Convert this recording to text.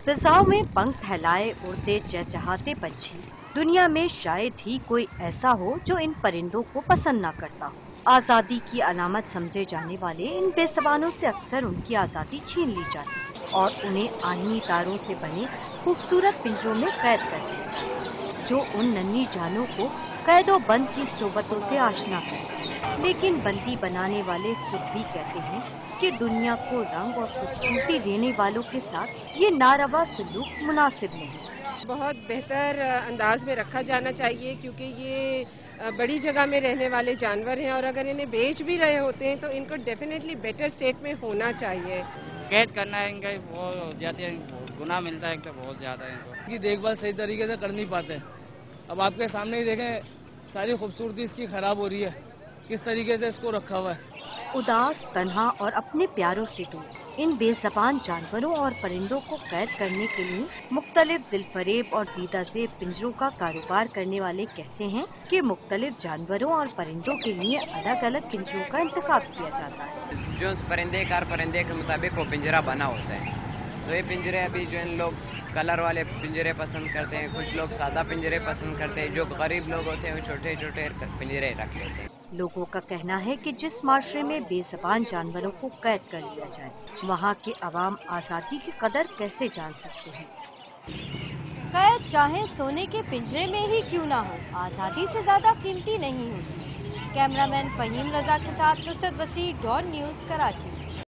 फिजाओं में पंख फैलाए उड़ते चहचहाते पंछी, दुनिया में शायद ही कोई ऐसा हो जो इन परिंदों को पसंद ना करता हो। आजादी की अलामत समझे जाने वाले इन बेज़बानों से अक्सर उनकी आजादी छीन ली जाती है और उन्हें आईनी तारों से बने खूबसूरत पिंजरों में कैद कर दिया जाता है, जो उन नन्ही जानों को कैदो बंद की सोबतों से आशना करती है। लेकिन बंदी बनाने वाले खुद भी कहते हैं कि दुनिया को रंग और खूबसूरती देने वालों के साथ ये नारवा सलूक मुनासिब नहीं। बहुत बेहतर अंदाज में रखा जाना चाहिए, क्योंकि ये बड़ी जगह में रहने वाले जानवर हैं और अगर इन्हें बेच भी रहे होते हैं तो इनको डेफिनेटली बेटर स्टेट में होना चाहिए। कैद करना है इनका बहुत ज़्यादा गुनाह मिलता है, तो बहुत ज़्यादा है इनको। की देखभाल सही तरीके से कर नहीं पाते। अब आपके सामने ही देखें, सारी खूबसूरती इसकी खराब हो रही है, किस तरीके से इसको रखा हुआ है। उदास, तन्हा और अपने प्यारों से दूर इन बेज़बान जानवरों और परिंदों को कैद करने के लिए मुख्तलिफ दिलफरेब और दीदाज़ेब पिंजरों का कारोबार करने वाले कहते हैं कि मुख्तलिफ जानवरों और परिंदों के लिए अलग अलग पिंजरों का इंतखाब किया जाता है। जो परिंदे परिंदे के मुताबिक वो पिंजरा बना होता है। तो ये पिंजरे अभी जो इन लोग कलर वाले पिंजरे पसंद करते हैं, कुछ लोग सादा पिंजरे पसंद करते हैं, जो गरीब लोग होते हैं वो छोटे छोटे पिंजरे रख लेते हैं। लोगों का कहना है कि जिस माशरे में बेज़बान जानवरों को कैद कर लिया जाए, वहाँ के अवाम आज़ादी की कदर कैसे जान सकते हैं। कैद चाहे सोने के पिंजरे में ही क्यों ना हो, आज़ादी से ज्यादा कीमती नहीं होती। कैमरामैन फहीम रजा के साथ नुसरत वसी, डॉन न्यूज़, कराची।